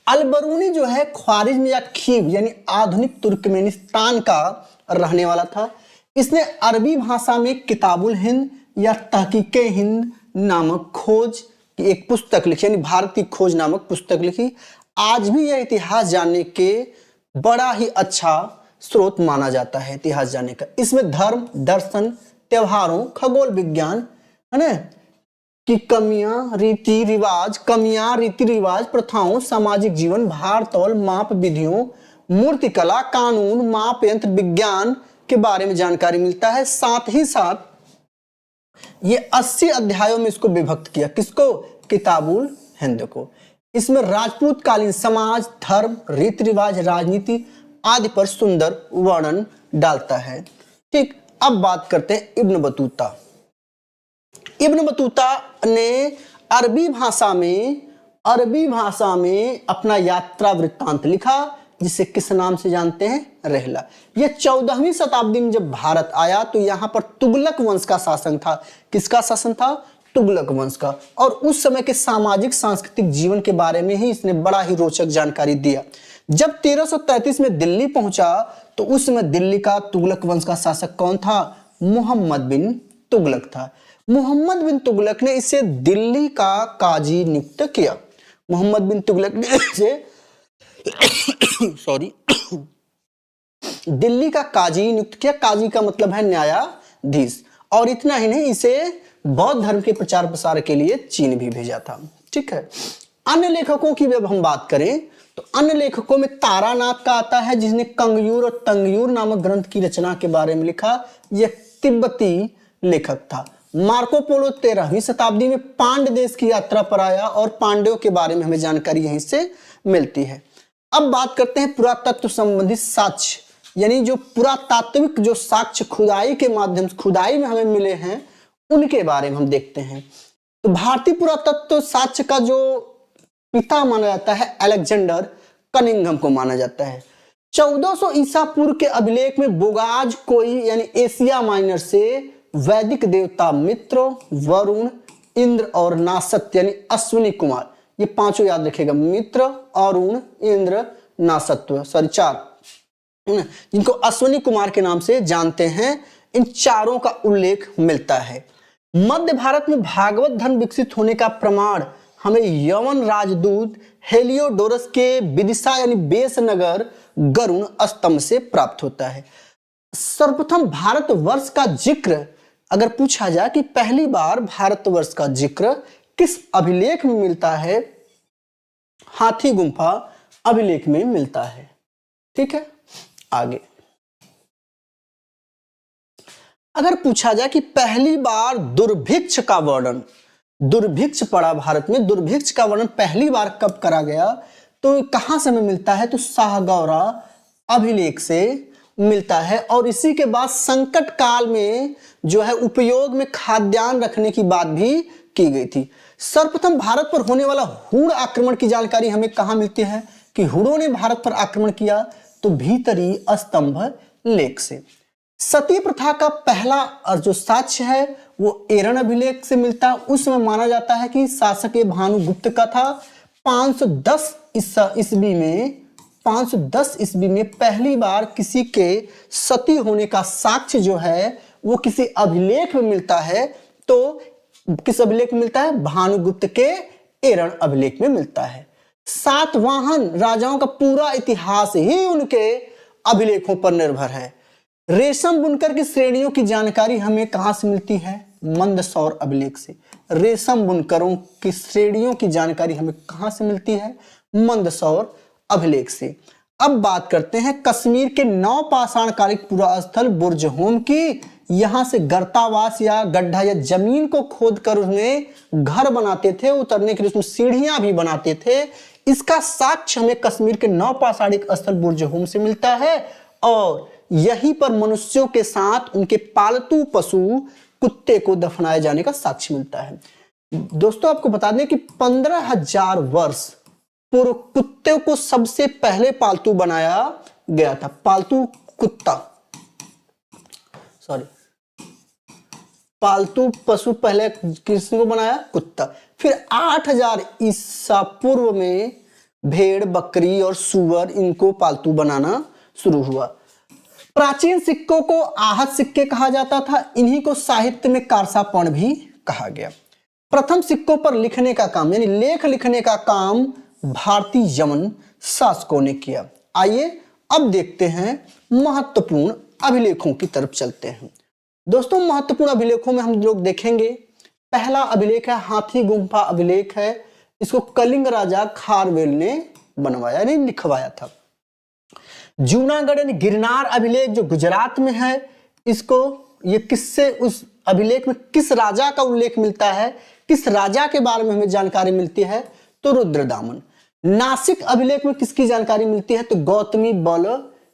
अलबरूनी जो है ख्वारिज्म या खीव यानी आधुनिक तुर्कमेनिस्तान का रहने वाला था। इसने अरबी भाषा में किताबुल हिंद या तहकीके हिंद नामक खोज की एक पुस्तक लिखी, यानी भारत की खोज नामक पुस्तक लिखी। आज भी यह इतिहास जानने के बड़ा ही अच्छा स्रोत माना जाता है इतिहास जानने का। इसमें धर्म, दर्शन, त्योहारों, खगोल विज्ञान, है ना, की कमियां, रीति रिवाज, प्रथाओं, सामाजिक जीवन, भार तौल, माप विधियों, मूर्तिकला, कानून, माप यंत्र विज्ञान के बारे में जानकारी मिलता है। साथ ही साथ ये 80 अध्यायों में इसको विभक्त किया। किसको? किताबुल हिंद को। इसमें राजपूत कालीन समाज, धर्म, रीति रिवाज, राजनीति आदि पर सुंदर वर्णन डालता है। ठीक, अब बात करते हैं इब्न बतूता। इब्न बतूता ने अरबी भाषा में अपना यात्रा वृत्तांत लिखा, जिसे किस नाम से जानते हैं? रहला। यह 14वीं शताब्दी में जब भारत आया तो यहाँ पर तुगलक वंश का शासन था। किसका शासन था? तुगलक वंश का। और उस समय के सामाजिक सांस्कृतिक जीवन के बारे में ही इसने बड़ा ही रोचक जानकारी दिया। जब 1333 में दिल्ली पहुंचा तो उस समय दिल्ली का तुगलक वंश का शासक कौन था? मोहम्मद बिन तुगलक था। मोहम्मद बिन तुगलक ने इसे दिल्ली का काजी नियुक्त किया। मोहम्मद बिन तुगलक ने इसे सॉरी दिल्ली का काजी नियुक्त किया। काजी का मतलब है न्यायाधीश। और इतना ही नहीं, इसे बौद्ध धर्म के प्रचार प्रसार के लिए चीन भी भेजा था। ठीक है, अन्य लेखकों की जब हम बात करें तो अन्य लेखकों में तारानाथ का आता है, जिसने कंगयूर और तंगयूर नामक ग्रंथ की रचना के बारे में लिखा। यह तिब्बती लेखक था। मार्को पोलो 13वीं शताब्दी में पांड्य देश की यात्रा पर आया और पांड्यों के बारे में हमें जानकारी यहीं से मिलती है। अब बात करते हैं पुरातत्व संबंधित साक्ष्य, यानी जो पुरातात्विक जो साक्ष्य खुदाई के माध्यम से खुदाई में हमें मिले हैं उनके बारे में हम देखते हैं। तो भारतीय पुरातत्व साक्ष्य का जो पिता माना जाता है अलेक्जेंडर कनिंघम को माना जाता है। 1400 ईसा पूर्व के अभिलेख में बोगाज कोई यानी एशिया माइनर से वैदिक देवता मित्र, वरुण, इंद्र और नासत्य यानी अश्विनी कुमार, ये पांचों याद रखेगा, मित्र, अरुण, इंद्र, नासत्व, सॉरी 4, जिनको अश्विनी कुमार के नाम से जानते हैं। इन चारों का उल्लेख मिलता है। मध्य भारत में भागवत धर्म विकसित होने का प्रमाण हमें यवन राजदूत हेलियोडोरस के विदिशा यानी बेसनगर गरुण स्तंभ से प्राप्त होता है। सर्वप्रथम भारतवर्ष का जिक्र अगर पूछा जाए कि पहली बार भारतवर्ष का जिक्र किस अभिलेख में मिलता है? हाथी गुंफा अभिलेख में मिलता है। ठीक है, आगे अगर पूछा जाए कि पहली बार दुर्भिक्ष का वर्णन, दुर्भिक्ष पड़ा भारत में, दुर्भिक्ष का वर्णन पहली बार कब करा गया तो कहां से हमें मिलता है? तो शाहगौरा अभिलेख से मिलता है। और इसी के बाद संकट काल में जो है उपयोग में खाद्यान्न रखने की बात भी की गई थी। सर्वप्रथम भारत पर होने वाला हुण आक्रमण की जानकारी हमें कहां मिलती है कि हुणों ने भारत पर आक्रमण किया? तो भीतरी स्तंभ लेख से। सती प्रथा का पहला जो साक्ष्य है वो एरन अभिलेख से मिलता है। उस समय माना जाता है कि शासक भानुगुप्त का था। 510 ईस्वी में पहली बार किसी के सती होने का साक्ष्य जो है वो किसी अभिलेख में मिलता है। तो किस अभिलेख में मिलता है? भानुगुप्त के एरन अभिलेख में मिलता है। सातवाहन राजाओं का पूरा इतिहास ही उनके अभिलेखों पर निर्भर है। रेशम बुनकर की श्रेणियों की जानकारी हमें कहां से मिलती है? मंदसौर अभिलेख से। रेशम बुनकरों की श्रेणियों की जानकारी हमें कहां से मिलती है? मंदसौर अभिलेख से। अब बात करते हैं कश्मीर के नवपाषाण कालिक पुरा स्थल बुर्ज होम की। यहां से गर्तावास या गड्ढा या जमीन को खोदकर उसमें घर बनाते थे, उतरने के लिए उसमें सीढ़ियां भी बनाते थे। इसका साक्ष्य हमें कश्मीर के नवपाषाणिक स्थल बुर्ज होम से मिलता है। और यहीं पर मनुष्यों के साथ उनके पालतू पशु कुत्ते को दफनाए जाने का साक्ष्य मिलता है। दोस्तों आपको बता दें कि 15,000 वर्ष कुत्ते को सबसे पहले पालतू बनाया गया था। पालतू कुत्ता, सॉरी, पालतू पशु पहले किसको बनाया? कुत्ता। फिर 8000 ईसा पूर्व में भेड़, बकरी और सूअर इनको पालतू बनाना शुरू हुआ। प्राचीन सिक्कों को आहत सिक्के कहा जाता था। इन्हीं को साहित्य में कारसापण भी कहा गया। प्रथम सिक्कों पर लिखने का काम यानी लेख लिखने का काम भारतीय यवन शासकों ने किया। आइए अब देखते हैं महत्वपूर्ण अभिलेखों की तरफ चलते हैं। दोस्तों, महत्वपूर्ण अभिलेखों में हम लोग देखेंगे, पहला अभिलेख है हाथी गुम्फा अभिलेख है। इसको कलिंग राजा खारवेल ने बनवाया यानी लिखवाया था। जूनागढ़ यानी गिरनार अभिलेख जो गुजरात में है, इसको ये किससे, उस अभिलेख में किस राजा का उल्लेख मिलता है, किस राजा के बारे में हमें जानकारी मिलती है? तो रुद्रदामन। नासिक अभिलेख में किसकी जानकारी मिलती है? तो गौतमी बल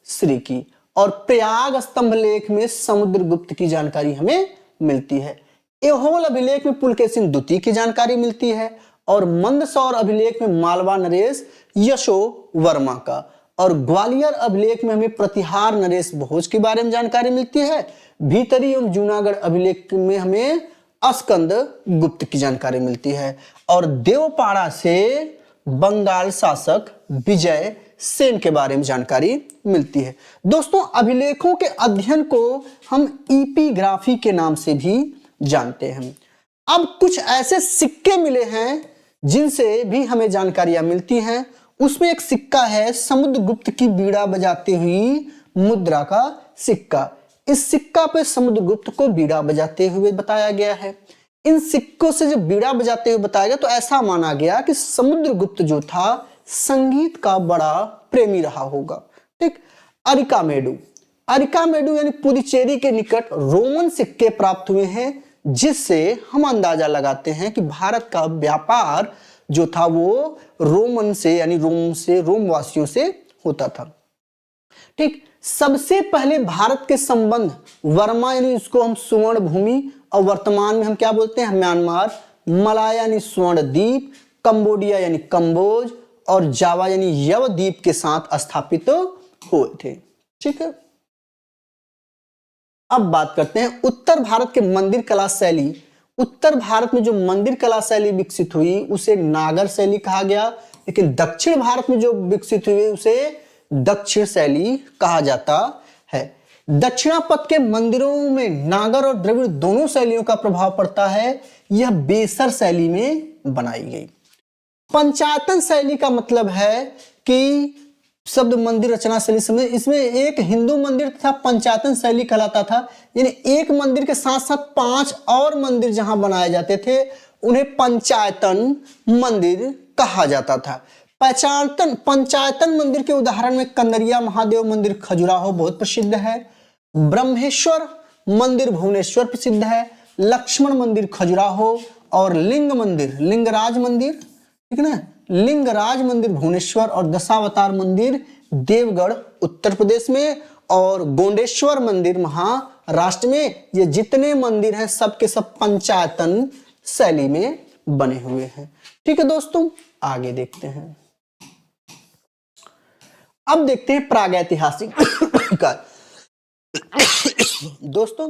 श्री की। और प्रयाग स्तंभ लेख में समुद्रगुप्त की जानकारी हमें मिलती है। एहोल अभिलेख में पुलकेशिन द्वितीय की जानकारी मिलती है। और मंदसौर अभिलेख में मालवा नरेश यशो वर्मा का। और ग्वालियर अभिलेख में हमें प्रतिहार नरेश भोज के बारे में जानकारी मिलती है। भीतरी एवं जूनागढ़ अभिलेख में हमें अस्कंद गुप्त की जानकारी मिलती है। और देवपाड़ा से बंगाल शासक विजय सेन के बारे में जानकारी मिलती है। दोस्तों, अभिलेखों के अध्ययन को हम इपिग्राफी के नाम से भी जानते हैं। अब कुछ ऐसे सिक्के मिले हैं जिनसे भी हमें जानकारियां मिलती हैं। उसमें एक सिक्का है समुद्रगुप्त की बीड़ा बजाती हुई मुद्रा का सिक्का। इस सिक्का पे समुद्रगुप्त को बीड़ा बजाते हुए बताया गया है। इन सिक्कों से जब बीड़ा बजाते हुए बताया गया तो ऐसा माना गया कि समुद्रगुप्त जो था संगीत का बड़ा प्रेमी रहा होगा। ठीक। अरिकामेडु, अरिकामेडु यानी पुडुचेरी के निकट रोमन सिक्के प्राप्त हुए हैं, जिससे हम अंदाजा लगाते हैं कि भारत का व्यापार जो था वो रोमन से यानी रोमवासियों से होता था। ठीक। सबसे पहले भारत के संबंध वर्मा यानी इसको हम सुवर्ण भूमि, और वर्तमान में हम क्या बोलते हैं? म्यांमार, मलाया यानी स्वर्ण द्वीप, कंबोडिया यानी कंबोज, और जावा यानी यव द्वीप के साथ स्थापित हुए थे। ठीक है। अब बात करते हैं उत्तर भारत के मंदिर कला शैली। उत्तर भारत में जो मंदिर कला शैली विकसित हुई उसे नागर शैली कहा गया, लेकिन दक्षिण भारत में जो विकसित हुई उसे दक्षिण शैली कहा जाता है। दक्षिणापथ के मंदिरों में नागर और द्रविड़ दोनों शैलियों का प्रभाव पड़ता है। यह बेसर शैली में बनाई गई। पंचायतन शैली का मतलब है कि शब्द मंदिर रचना शैली समझे, इसमें एक हिंदू मंदिर था पंचायतन शैली कहलाता था, यानी एक मंदिर के साथ साथ 5 और मंदिर जहां बनाए जाते थे उन्हें पंचायतन मंदिर कहा जाता था। पंचायतन मंदिर के उदाहरण में कंदरिया महादेव मंदिर खजुराहो बहुत प्रसिद्ध है, ब्रह्मेश्वर मंदिर भुवनेश्वर प्रसिद्ध है, लक्ष्मण मंदिर खजुराहो, और लिंग मंदिर लिंगराज मंदिर, ठीक है ना, लिंगराज मंदिर भुवनेश्वर, और दशावतार मंदिर देवगढ़ उत्तर प्रदेश में, और गोंडेश्वर मंदिर महाराष्ट्र में। ये जितने मंदिर हैं सबके सब पंचायतन शैली में बने हुए हैं। ठीक है दोस्तों, आगे देखते हैं। अब देखते हैं प्रागैतिहासिक काल। दोस्तों,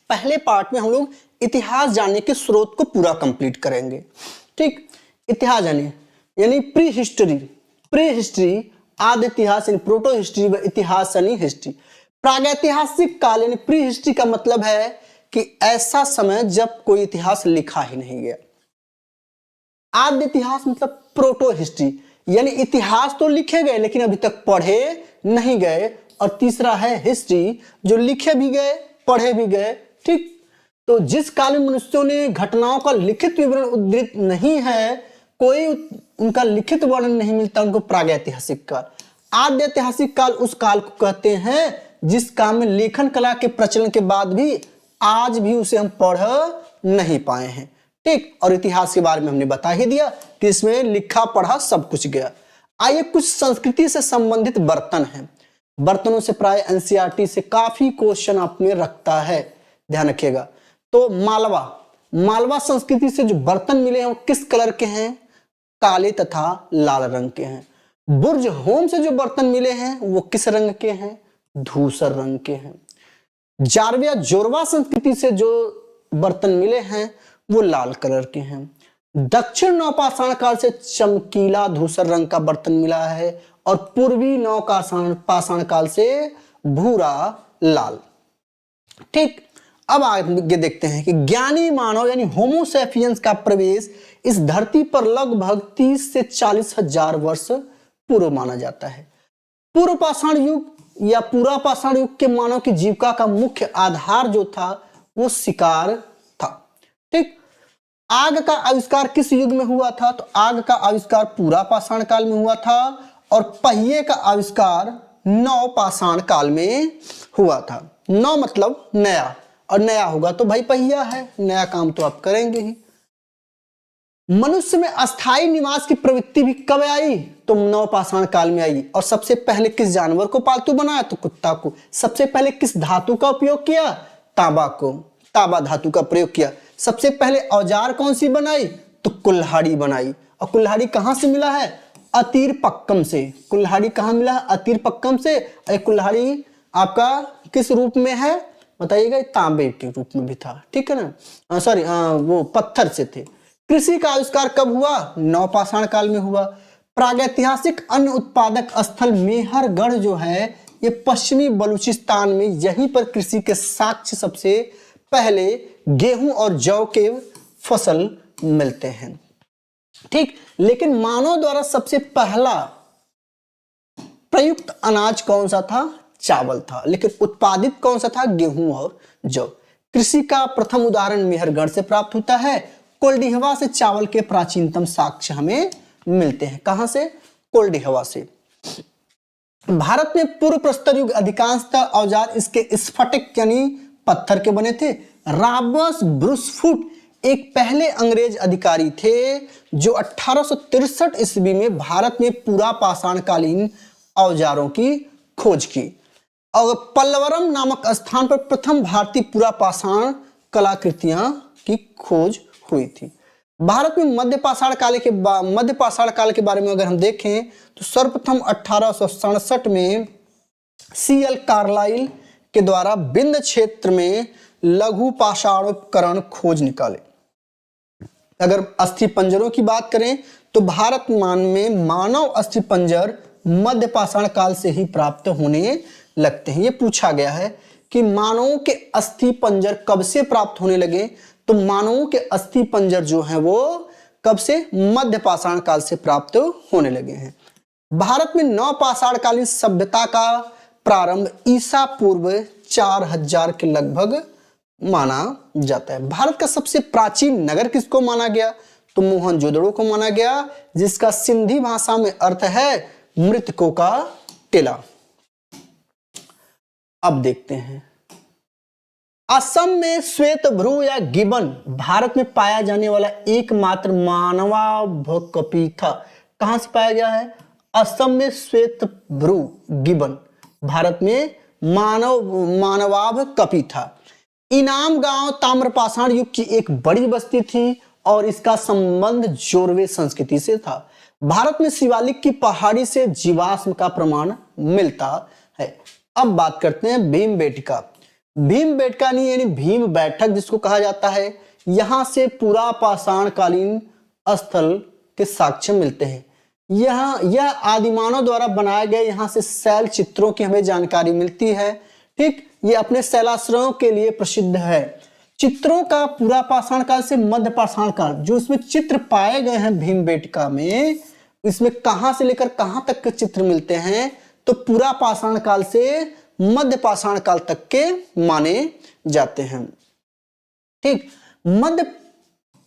पहले पार्ट में हम लोग इतिहास जानने के स्रोत को पूरा कंप्लीट करेंगे। ठीक। इतिहास जानिए यानी प्री हिस्ट्री, आदि इतिहास यानी प्रोटो हिस्ट्री, व इतिहास यानी हिस्ट्री। प्रागैतिहासिक काल यानी प्री हिस्ट्री का मतलब है कि ऐसा समय जब कोई इतिहास लिखा ही नहीं गया। आद्य इतिहास मतलब प्रोटो हिस्ट्री, यानी इतिहास तो लिखे गए लेकिन अभी तक पढ़े नहीं गए। और तीसरा है हिस्ट्री, जो लिखे भी गए पढ़े भी गए। ठीक। तो जिस काल में मनुष्यों ने घटनाओं का लिखित विवरण उद्धृत नहीं है, कोई उनका लिखित वर्णन नहीं मिलता, उनको प्रागैतिहासिक काल। आद्य ऐतिहासिक काल उस काल को कहते हैं जिस काल में लेखन कला के प्रचलन के बाद भी आज भी उसे हम पढ़ नहीं पाए हैं। ठीक। और इतिहास के बारे में हमने बता ही दिया कि इसमें लिखा पढ़ा सब कुछ गया। आइए कुछ संस्कृति से संबंधित बर्तन हैं। बर्तनों से प्राय एनसीईआरटी से काफी क्वेश्चन आप में रखता है, ध्यान रखिएगा। तो मालवा संस्कृति से जो बर्तन मिले हैं वो किस कलर के हैं? काले तथा लाल रंग के हैं। बुर्ज होम से जो बर्तन मिले हैं वो किस रंग के हैं? धूसर रंग के हैं। जारवा जोरवा संस्कृति से जो बर्तन मिले हैं वो लाल कलर के हैं। दक्षिण नवपाषाण काल से चमकीला धूसर रंग का बर्तन मिला है और पूर्वी नवपाषाण काल से भूरा लाल। ठीक, अब आगे देखते हैं कि ज्ञानी मानव यानी होमो सैपियंस का प्रवेश इस धरती पर लगभग 30 से 40 हजार वर्ष पूर्व माना जाता है। पूर्व पाषाण युग या पूरा पाषाण युग के मानव की जीविका का मुख्य आधार जो था वो शिकार था। ठीक, आग का आविष्कार किस युग में हुआ था? तो आग का आविष्कार पूरा पाषाण काल में हुआ था और पहिए का आविष्कार नव पाषाण काल में हुआ था। नव मतलब नया, और नया होगा तो भाई पहिया है, नया काम तो आप करेंगे ही। मनुष्य में अस्थायी निवास की प्रवृत्ति भी कब आई? तो नवपाषाण काल में आई। और सबसे पहले किस जानवर को पालतू बनाया? तो कुत्ता को। सबसे पहले किस धातु का उपयोग किया? तांबा को, तांबा धातु का प्रयोग किया। सबसे पहले औजार कौन सी बनाई? तो कुल्हाड़ी बनाई। और कुल्हाड़ी कहां से मिला है? अतीरपक्कम से। कुल्हाड़ी कहां मिला है? अतीरपक्कम से। और कुल्हाड़ी आपका किस रूप में है बताइएगा? तांबे के रूप में भी था, ठीक है ना, सॉरी वो पत्थर से थे। कृषि का आविष्कार कब हुआ? नवपाषाण काल में हुआ। प्रागैतिहासिक अन्न उत्पादक स्थल मेहरगढ़ जो है ये पश्चिमी बलूचिस्तान में, यहीं पर कृषि के साक्ष्य सबसे पहले गेहूं और जौ के फसल मिलते हैं। ठीक, लेकिन मानव द्वारा सबसे पहला प्रयुक्त अनाज कौन सा था? चावल था। लेकिन उत्पादित कौन सा था? गेहूं और जौ। कृषि का प्रथम उदाहरण मेहरगढ़ से प्राप्त होता है। कोल्डिहवा से चावल के प्राचीनतम साक्ष्य हमें मिलते हैं। कहां से? कोल्डिहवा से। भारत में पूर्व प्रस्तर युग अधिकांशतः औजार इसके स्फटिक यानी पत्थर के बने थे। रॉबर्ट ब्रूसफुट एक पहले अंग्रेज अधिकारी थे जो 1863 ईस्वी में भारत में पूरा पाषाण कालीन औजारों की खोज की और पल्लवरम नामक स्थान पर प्रथम भारतीय पूरा पाषाण कलाकृतियां की खोज हुई थी। भारत में मध्य पाषाण काल के बारे में अगर हम देखें तो सर्वप्रथम 1867 में CL कार्लाइल के द्वारा बिंद क्षेत्र में लघु पाषाणोपकरण खोज निकाले। अगर अस्थि पंजरों की बात करें तो भारत में मानव अस्थि पंजर मध्य पाषाण काल से ही प्राप्त होने लगते हैं। ये पूछा गया है कि मानवों के अस्थि पंजर कब से प्राप्त होने लगे? तो मानवों के अस्थि पंजर जो हैं वो कब से? मध्य पाषाण काल से प्राप्त होने लगे हैं। भारत में नवपाषाण कालीन सभ्यता का प्रारंभ ईसा पूर्व 4000 के लगभग माना जाता है। भारत का सबसे प्राचीन नगर किसको माना गया? तो मोहनजोदड़ो को माना गया, जिसका सिंधी भाषा में अर्थ है मृतकों का टीला। अब देखते हैं, असम में श्वेतभ्रू या गिबन भारत में पाया जाने वाला एकमात्र मानवाभकपी था। कहां से पाया गया है? असम में श्वेतभ्रू गिबन भारत में मानवाभकपी था। इनाम गांव ताम्रपाषाण युग की एक बड़ी बस्ती थी और इसका संबंध जोरवे संस्कृति से था। भारत में शिवालिक की पहाड़ी से जीवाश्म का प्रमाण मिलता है। अब बात करते हैं भीमबेटका। भीमबेटका नहीं यानी भीम बैठक जिसको कहा जाता है, यहां से पूरा पाषाण कालीन स्थल के साक्ष्य मिलते हैं। यह आदिमानव द्वारा बनाए गए यहाँ से शैल चित्रों की हमें जानकारी मिलती है। ठीक, ये अपने शैलाश्रयों के लिए प्रसिद्ध है। चित्रों का पूरा पाषाण काल से मध्य पाषाण काल जो इसमें चित्र पाए गए हैं भीमबेटका में, इसमें कहां से लेकर कहां तक के चित्र मिलते हैं? तो पूरा पाषाण काल से मध्य पाषाण काल तक के माने जाते हैं। ठीक, मध्य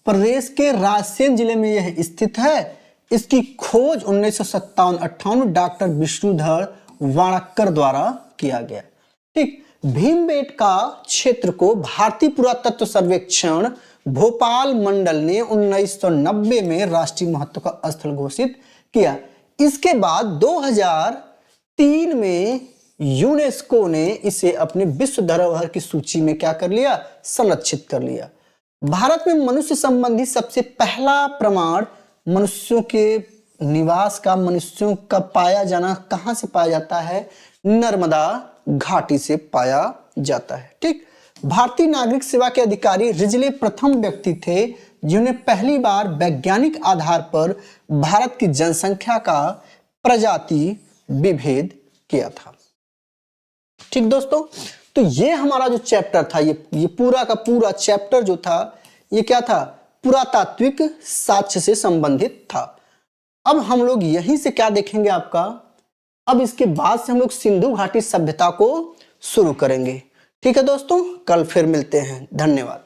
प्रदेश के रायसेन जिले में यह स्थित है। इसकी खोज 1957-58 में डॉक्टर विष्णुधर वाणक्कर द्वारा किया गया। ठीक, भीमबेटका क्षेत्र को भारतीय पुरातत्व सर्वेक्षण भोपाल मंडल ने 1990 में राष्ट्रीय महत्व का स्थल घोषित किया। इसके बाद 2003 में यूनेस्को ने इसे अपने विश्व धरोहर की सूची में क्या कर लिया? संरक्षित कर लिया। भारत में मनुष्य संबंधी सबसे पहला प्रमाण मनुष्यों के निवास का, मनुष्यों का पाया जाना कहाँ से पाया जाता है? नर्मदा घाटी से पाया जाता है। ठीक। भारतीय नागरिक सेवा के अधिकारी रिजले प्रथम व्यक्ति थे जिन्होंने पहली बार वैज्ञानिक आधार पर भारत की जनसंख्या का प्रजाति विभेद किया था। ठीक दोस्तों, तो ये हमारा जो चैप्टर था, ये पूरा का पूरा चैप्टर जो था, ये क्या था? पुरातात्विक साक्ष्य से संबंधित था। अब हम लोग यहीं से क्या देखेंगे आपका, अब इसके बाद से हम लोग सिंधु घाटी सभ्यता को शुरू करेंगे। ठीक है दोस्तों, कल फिर मिलते हैं। धन्यवाद।